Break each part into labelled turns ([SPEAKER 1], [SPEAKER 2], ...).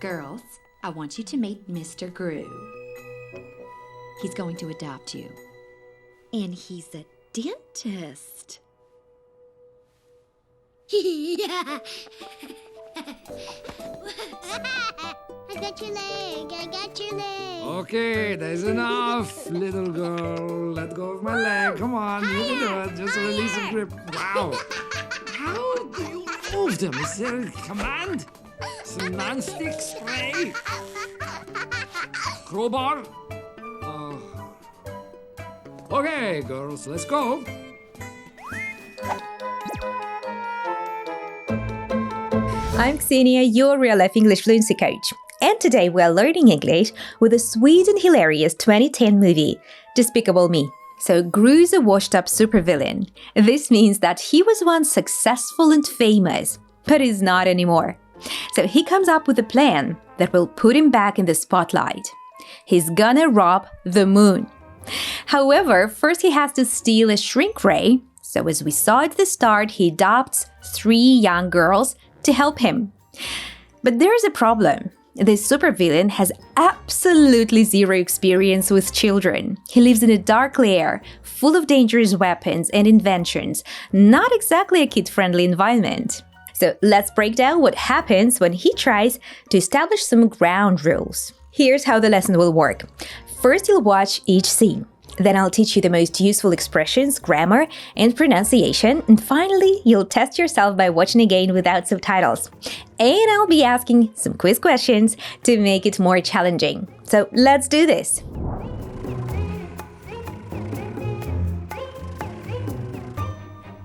[SPEAKER 1] Girls, I want you to meet Mr. Gru. He's going to adopt you. And he's a dentist.
[SPEAKER 2] I got your leg. I got your leg.
[SPEAKER 3] Okay, that's enough, little girl. Let go of my leg. Come on, you can do it. Just release the grip. Wow. How do you remove them? Is there a command? Some non-stick spray? Crowbar? Okay, girls, let's go.
[SPEAKER 4] I'm Xenia, your real-life English fluency coach. And today we're learning English with a sweet and hilarious 2010 movie, Despicable Me. So Gru's a washed-up supervillain. This means that he was once successful and famous, but is not anymore. So he comes up with a plan that will put him back in the spotlight. He's gonna rob the moon. However, first he has to steal a shrink ray, so as we saw at the start, he adopts 3 young girls to help him. But there's a problem. This supervillain has absolutely zero experience with children. He lives in a dark lair, full of dangerous weapons and inventions, not exactly a kid-friendly environment. So let's break down what happens when he tries to establish some ground rules. Here's how the lesson will work. First, you'll watch each scene. Then I'll teach you the most useful expressions, grammar, and pronunciation. And finally, you'll test yourself by watching again without subtitles. And I'll be asking some quiz questions to make it more challenging. So let's do this.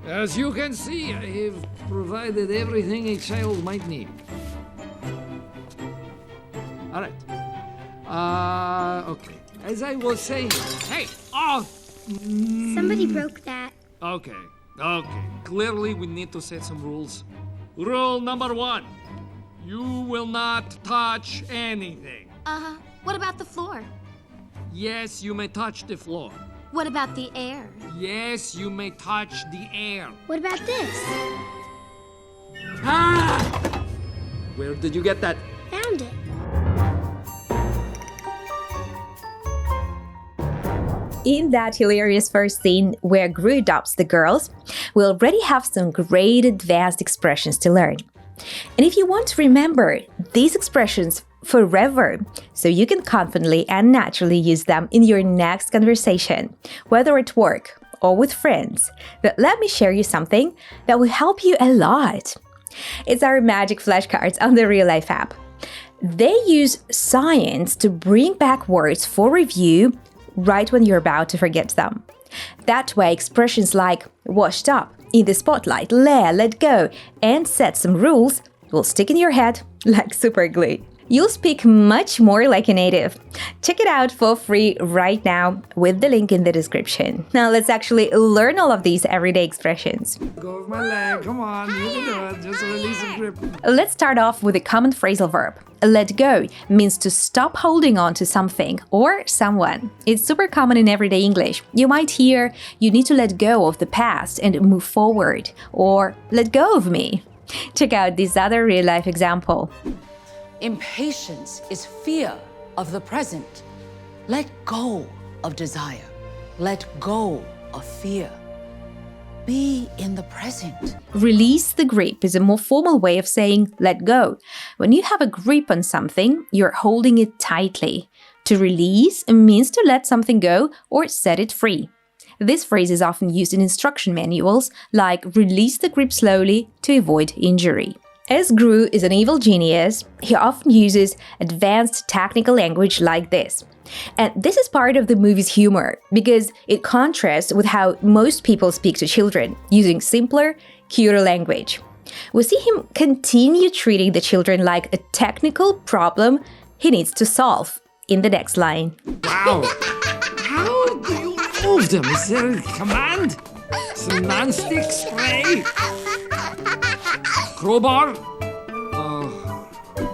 [SPEAKER 3] As you can see, I have provided everything a child might need. All right. Okay. As I was saying, hey,
[SPEAKER 2] Somebody broke that.
[SPEAKER 3] Okay. Clearly, we need to set some rules. Rule number 1. You will not touch anything.
[SPEAKER 5] What about the floor?
[SPEAKER 3] Yes, you may touch the floor.
[SPEAKER 5] What about the air?
[SPEAKER 3] Yes, you may touch the air.
[SPEAKER 2] What about this?
[SPEAKER 3] Ah! Where did you get that?
[SPEAKER 2] Found it.
[SPEAKER 4] In that hilarious first scene where Gru adopts the girls, we already have some great advanced expressions to learn. And if you want to remember these expressions forever, so you can confidently and naturally use them in your next conversation, whether at work or with friends, but let me share you something that will help you a lot. It's our magic flashcards on the Real Life app. They use science to bring back words for review right when you're about to forget them. That way, expressions like washed up, in the spotlight, let go, and set some rules will stick in your head like super glue. You'll speak much more like a native. Check it out for free right now with the link in the description. Now let's actually learn all of these everyday expressions.
[SPEAKER 3] Go with my leg. Come on, you can do it. Just release the grip.
[SPEAKER 4] Let's start off with a common phrasal verb. Let go means to stop holding on to something or someone. It's super common in everyday English. You might hear, you need to let go of the past and move forward, or let go of me. Check out this other real-life example.
[SPEAKER 6] Impatience is fear of the present. Let go of desire. Let go of fear. Be in the present.
[SPEAKER 4] Release the grip is a more formal way of saying let go. When you have a grip on something, you're holding it tightly. To release means to let something go or set it free. This phrase is often used in instruction manuals, like release the grip slowly to avoid injury. As Gru is an evil genius, he often uses advanced technical language like this. And this is part of the movie's humor, because it contrasts with how most people speak to children, using simpler, cuter language. We see him continue treating the children like a technical problem he needs to solve in the next line.
[SPEAKER 3] Wow. How do you remove them? Is there a command? Some non-stick spray? Crowbar?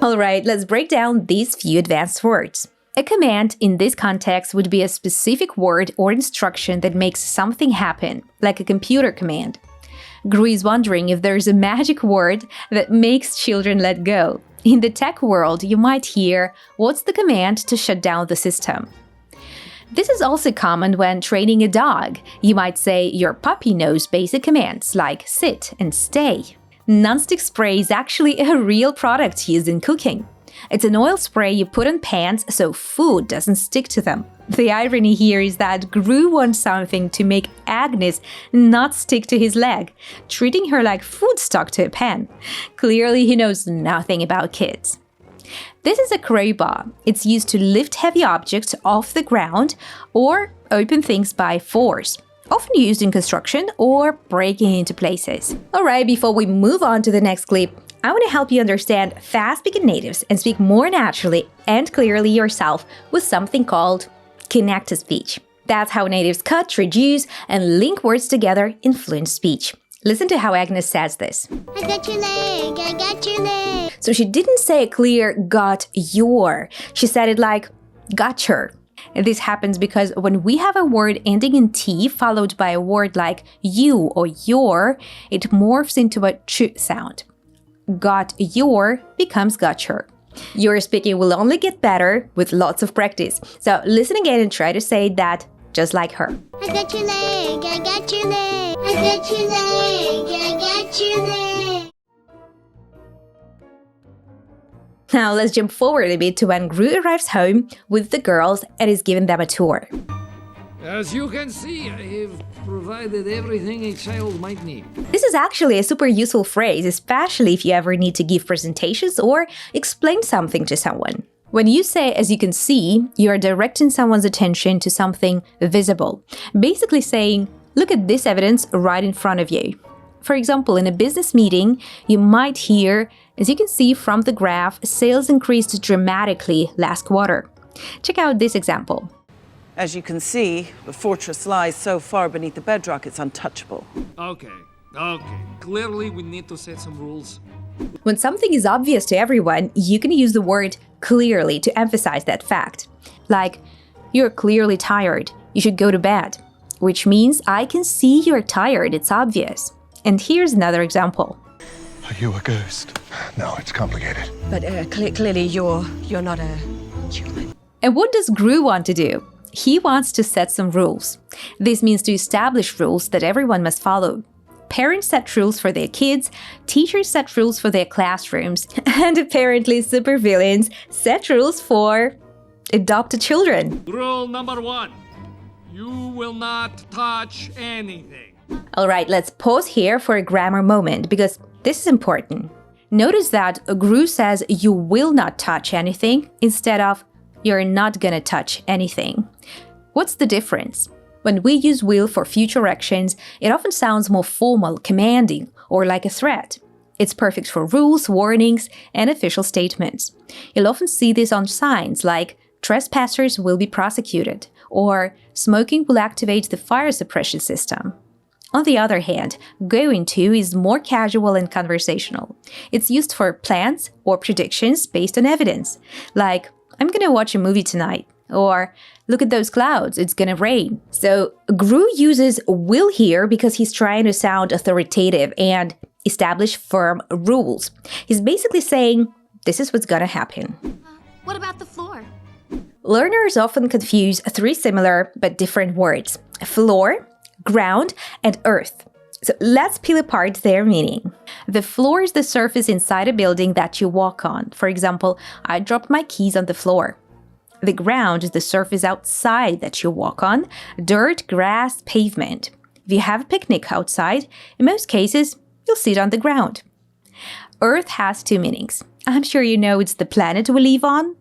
[SPEAKER 4] All right, let's break down these few advanced words. A command in this context would be a specific word or instruction that makes something happen, like a computer command. Gru is wondering if there's a magic word that makes children let go. In the tech world, you might hear, "What's the command to shut down the system?" This is also common when training a dog. You might say your puppy knows basic commands like sit and stay. Non-stick spray is actually a real product used in cooking. It's an oil spray you put on pans so food doesn't stick to them. The irony here is that Gru wants something to make Agnes not stick to his leg, treating her like food stuck to a pan. Clearly, he knows nothing about kids. This is a crowbar. It's used to lift heavy objects off the ground or open things by force, often used in construction or breaking into places. Alright, before we move on to the next clip, I want to help you understand fast-speaking natives and speak more naturally and clearly yourself with something called connected speech. That's how natives cut, reduce, and link words together in fluent speech. Listen to how Agnes says this.
[SPEAKER 2] I got your leg, I got your leg.
[SPEAKER 4] So she didn't say a clear got your. She said it like got your. And this happens because when we have a word ending in T followed by a word like you or your, it morphs into a ch sound. Got your becomes got your. Your speaking will only get better with lots of practice. So listen again and try to say that just like her.
[SPEAKER 2] I got your leg, I got your leg. I got your leg, I got your leg.
[SPEAKER 4] Now let's jump forward a bit to when Gru arrives home with the girls and is giving them a tour.
[SPEAKER 3] As you can see, I have provided everything a child might need.
[SPEAKER 4] This is actually a super useful phrase, especially if you ever need to give presentations or explain something to someone. When you say, as you can see, you are directing someone's attention to something visible, basically saying, look at this evidence right in front of you. For example, in a business meeting, you might hear, as you can see from the graph, sales increased dramatically last quarter. Check out this example.
[SPEAKER 7] As you can see, the fortress lies so far beneath the bedrock it's untouchable.
[SPEAKER 3] Okay. Clearly, we need to set some rules.
[SPEAKER 4] When something is obvious to everyone, you can use the word clearly to emphasize that fact. Like, you're clearly tired, you should go to bed. Which means I can see you're tired, it's obvious. And here's another example.
[SPEAKER 8] Are you a ghost? No, it's complicated.
[SPEAKER 9] But clearly you're not a human.
[SPEAKER 4] And what does Gru want to do? He wants to set some rules. This means to establish rules that everyone must follow. Parents set rules for their kids, teachers set rules for their classrooms, and apparently supervillains set rules for adopted children.
[SPEAKER 3] Rule number 1. You will not touch anything.
[SPEAKER 4] Alright, let's pause here for a grammar moment because this is important. Notice that Gru says you will not touch anything instead of you're not gonna touch anything. What's the difference? When we use will for future actions, it often sounds more formal, commanding, or like a threat. It's perfect for rules, warnings, and official statements. You'll often see this on signs like trespassers will be prosecuted, or smoking will activate the fire suppression system. On the other hand, going to is more casual and conversational. It's used for plans or predictions based on evidence, like, I'm gonna watch a movie tonight, or look at those clouds, it's gonna rain. So Gru uses will here because he's trying to sound authoritative and establish firm rules. He's basically saying, this is what's gonna happen.
[SPEAKER 5] What about the floor?
[SPEAKER 4] Learners often confuse three similar but different words: floor, ground, and earth. So let's peel apart their meaning. The floor is the surface inside a building that you walk on. For example, I dropped my keys on the floor. The ground is the surface outside that you walk on: dirt, grass, pavement. If you have a picnic outside, in most cases, you'll sit on the ground. Earth has two meanings. I'm sure you know it's the planet we live on,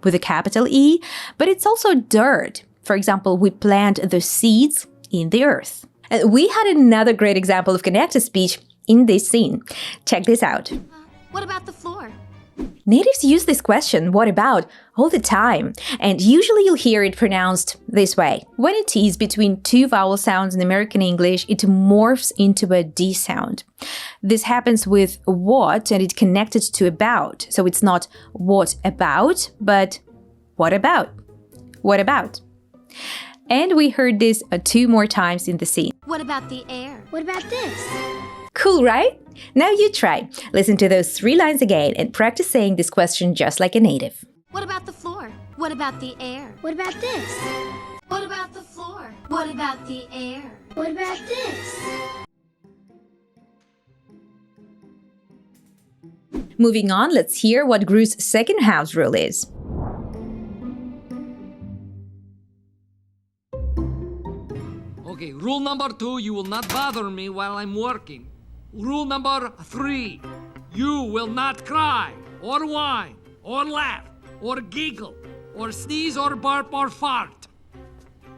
[SPEAKER 4] with a capital E, but it's also dirt. For example, we plant the seeds in the earth. And we had another great example of connected speech in this scene. Check this out.
[SPEAKER 5] What about the floor?
[SPEAKER 4] Natives use this question, what about, all the time, and usually you'll hear it pronounced this way. When it is between two vowel sounds in American English, it morphs into a D sound. This happens with what and it's connected to about, so it's not what about, but what about? What about? And we heard this 2 more times in the scene.
[SPEAKER 5] What about the air?
[SPEAKER 2] What about this?
[SPEAKER 4] Cool, right? Now you try. Listen to those 3 lines again and practice saying this question just like a native.
[SPEAKER 5] What about the floor? What about the air?
[SPEAKER 2] What about this?
[SPEAKER 5] What about the floor? What about the air?
[SPEAKER 2] What about this?
[SPEAKER 4] Moving on, let's hear what Gru's second house rule is.
[SPEAKER 3] Okay, rule number 2, you will not bother me while I'm working. Rule number 3, you will not cry, or whine, or laugh, or giggle, or sneeze, or burp, or fart.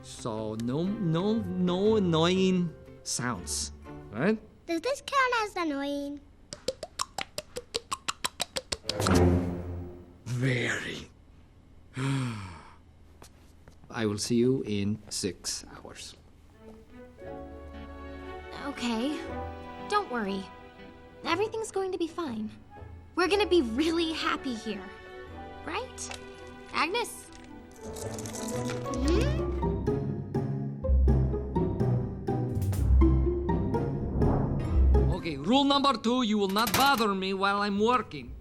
[SPEAKER 3] So, no annoying sounds, right?
[SPEAKER 2] Does this count as annoying?
[SPEAKER 3] Very. I will see you in 6 hours.
[SPEAKER 5] Okay. Don't worry. Everything's going to be fine. We're gonna be really happy here. Right? Agnes?
[SPEAKER 3] Okay, rule number 2, you will not bother me while I'm working.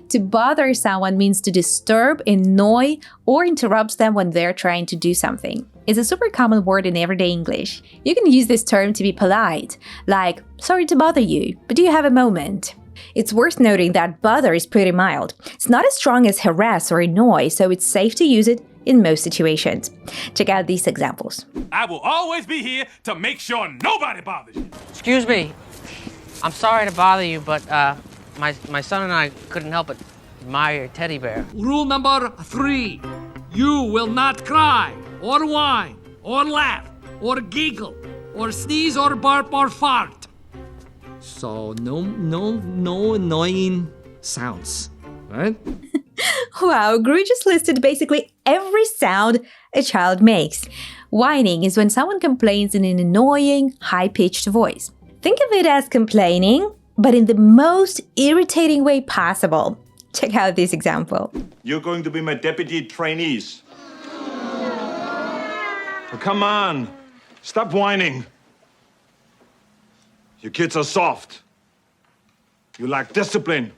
[SPEAKER 4] To bother someone means to disturb, annoy, or interrupt them when they're trying to do something. It's a super common word in everyday English. You can use this term to be polite, like, sorry to bother you, but do you have a moment? It's worth noting that bother is pretty mild. It's not as strong as harass or annoy, so it's safe to use it in most situations. Check out these examples.
[SPEAKER 10] I will always be here to make sure nobody bothers you.
[SPEAKER 11] Excuse me. I'm sorry to bother you, but my son and I couldn't help but admire your teddy bear.
[SPEAKER 3] Rule number 3, you will not cry, or whine, or laugh, or giggle, or sneeze, or burp, or fart. So, no annoying sounds, right?
[SPEAKER 4] Wow, Gru just listed basically every sound a child makes. Whining is when someone complains in an annoying, high-pitched voice. Think of it as complaining, but in the most irritating way possible. Check out this example.
[SPEAKER 12] You're going to be my deputy trainees. Oh, come on, stop whining. You kids are soft. You lack discipline.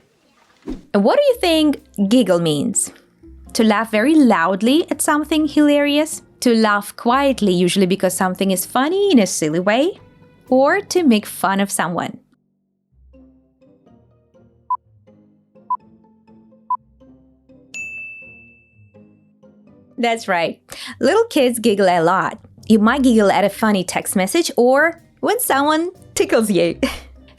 [SPEAKER 4] And what do you think giggle means? To laugh very loudly at something hilarious? To laugh quietly, usually because something is funny in a silly way? Or to make fun of someone? That's right. Little kids giggle a lot. You might giggle at a funny text message or when someone tickles you.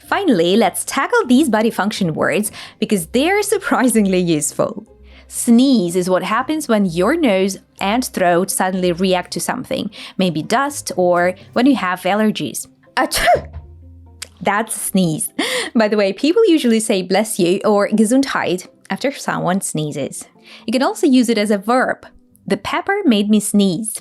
[SPEAKER 4] Finally, let's tackle these body function words because they're surprisingly useful. Sneeze is what happens when your nose and throat suddenly react to something, maybe dust or when you have allergies. Achoo! That's a sneeze. By the way, people usually say bless you or gesundheit after someone sneezes. You can also use it as a verb. The pepper made me sneeze.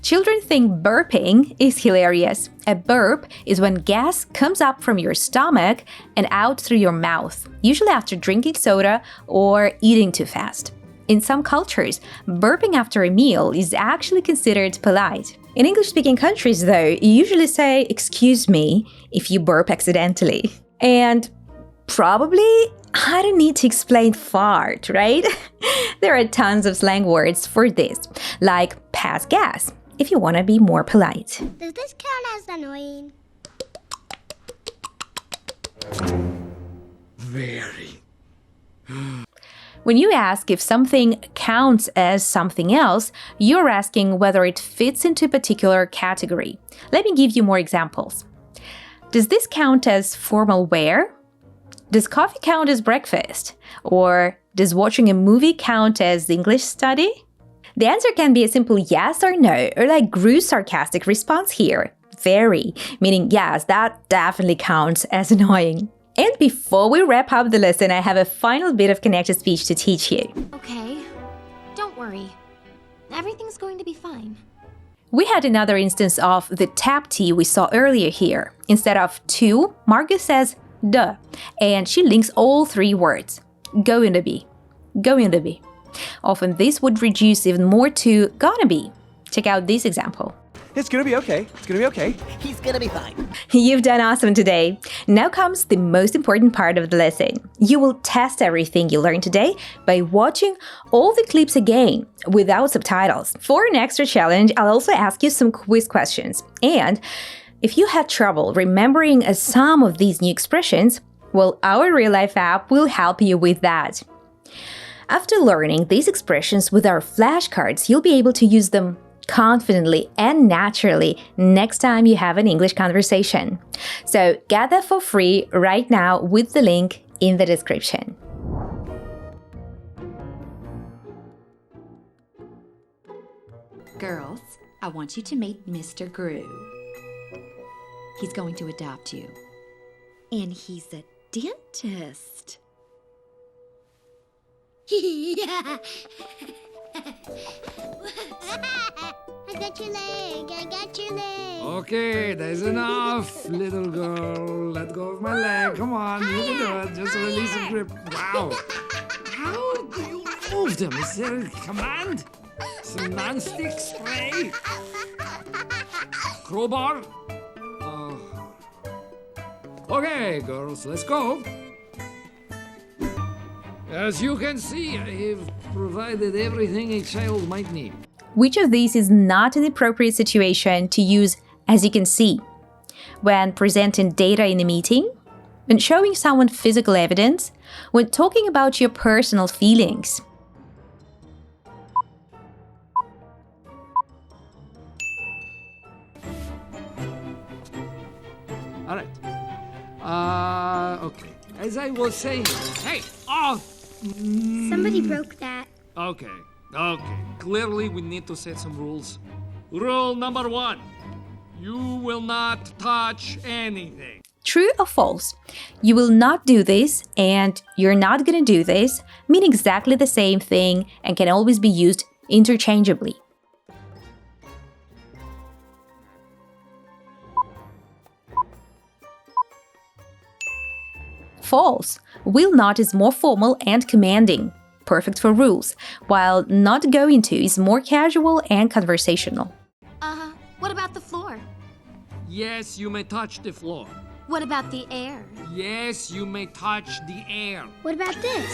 [SPEAKER 4] Children think burping is hilarious. A burp is when gas comes up from your stomach and out through your mouth, usually after drinking soda or eating too fast. In some cultures, burping after a meal is actually considered polite. In English-speaking countries, though, you usually say, excuse me, if you burp accidentally. And probably, I don't need to explain fart, right? There are tons of slang words for this, like pass gas, if you want to be more polite.
[SPEAKER 2] Does this count as annoying?
[SPEAKER 3] Very.
[SPEAKER 4] When you ask if something counts as something else, you're asking whether it fits into a particular category. Let me give you more examples. Does this count as formal wear? Does coffee count as breakfast? Or does watching a movie count as English study? The answer can be a simple yes or no, or like Gru's sarcastic response here, very, meaning yes, that definitely counts as annoying. And before we wrap up the lesson, I have a final bit of connected speech to teach you.
[SPEAKER 5] Okay. Don't worry. Everything's going to be fine.
[SPEAKER 4] We had another instance of the tap T we saw earlier here. Instead of to, Margo says duh, and she links all 3 words. Going to be. Going to be. Often this would reduce even more to gonna be. Check out this example.
[SPEAKER 13] It's gonna be okay. It's gonna be okay.
[SPEAKER 14] He's gonna be fine.
[SPEAKER 4] You've done awesome today. Now comes the most important part of the lesson. You will test everything you learned today by watching all the clips again without subtitles. For an extra challenge, I'll also ask you some quiz questions. And if you had trouble remembering some of these new expressions, well, our real-life app will help you with that. After learning these expressions with our flashcards, you'll be able to use them confidently and naturally next time you have an English conversation. So get that for free right now with the link in the description.
[SPEAKER 1] Girls, I want you to meet Mr. Gru. He's going to adopt you. And he's a dentist.
[SPEAKER 2] I got your leg. I got your leg.
[SPEAKER 3] Okay, that's enough, little girl. Let go of my leg. Come on, you can do it. Just release the grip. Wow. How do you remove them? Is there a command? Some non-stick spray? Crowbar? Okay, girls, let's go. As you can see, I have provided everything a child might need.
[SPEAKER 4] Which of these is not an appropriate situation to use as you can see? When presenting data in a meeting? When showing someone physical evidence? When talking about your personal feelings?
[SPEAKER 3] All right. Okay. As I was saying, hey,
[SPEAKER 2] Somebody broke that.
[SPEAKER 3] Okay. Clearly, we need to set some rules. Rule number 1. You will not touch anything.
[SPEAKER 4] True or false? You will not do this and you're not gonna do this mean exactly the same thing and can always be used interchangeably. False. Will not is more formal and commanding, perfect for rules, while not going to is more casual and conversational.
[SPEAKER 5] What about the floor?
[SPEAKER 3] Yes, you may touch the floor.
[SPEAKER 5] What about the air?
[SPEAKER 3] Yes, you may touch the air.
[SPEAKER 2] What about this?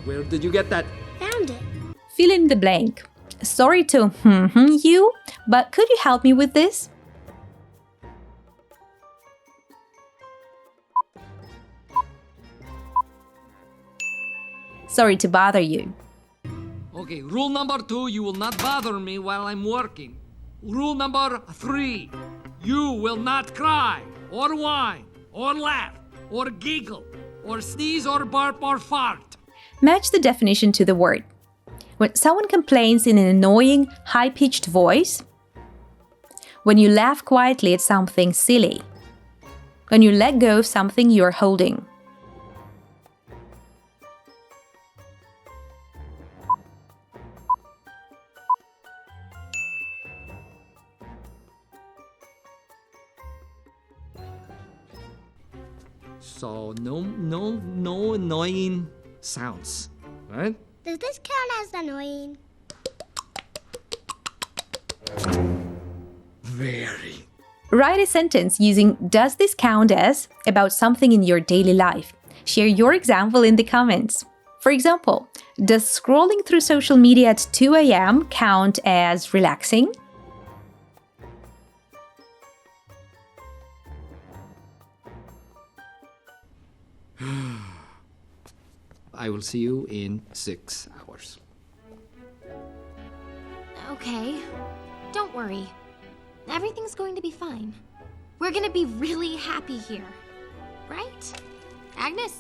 [SPEAKER 3] Where did you get that?
[SPEAKER 2] Found it.
[SPEAKER 4] Fill in the blank. Sorry to you, but could you help me with this? Sorry to bother you.
[SPEAKER 3] Okay, rule number 2, you will not bother me while I'm working. Rule number 3, you will not cry, or whine, or laugh, or giggle, or sneeze, or burp, or fart.
[SPEAKER 4] Match the definition to the word. When someone complains in an annoying, high-pitched voice. When you laugh quietly at something silly. When you let go of something you're holding.
[SPEAKER 3] So no annoying sounds, right?
[SPEAKER 2] Does this count as annoying?
[SPEAKER 3] Very.
[SPEAKER 4] Write a sentence using "Does this count as" about something in your daily life. Share your example in the comments. For example, does scrolling through social media at 2 a.m. count as relaxing?
[SPEAKER 3] I will see you in 6 hours.
[SPEAKER 5] Okay. Don't worry. Everything's going to be fine. We're gonna be really happy here. Right? Agnes?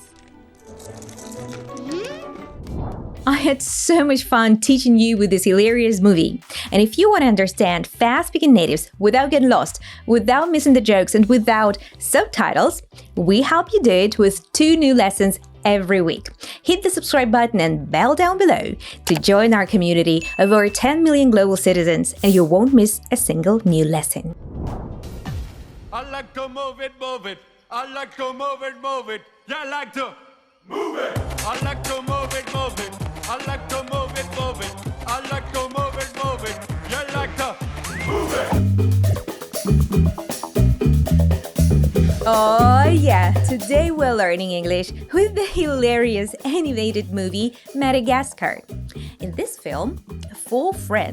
[SPEAKER 4] I had so much fun teaching you with this hilarious movie. And if you want to understand fast-speaking natives without getting lost, without missing the jokes, and without subtitles, we help you do it with 2 new lessons every week. Hit the subscribe button and bell down below to join our community of over 10 million global citizens, and you won't miss a single new lesson.
[SPEAKER 10] I like to move it, move it. I like to move it, move it. Yeah, I like to move it. I like to move it, move it. I like to move it, move it. I like to move it, move it.
[SPEAKER 4] Today we're learning English with the hilarious animated movie Madagascar. In this film, 4 friends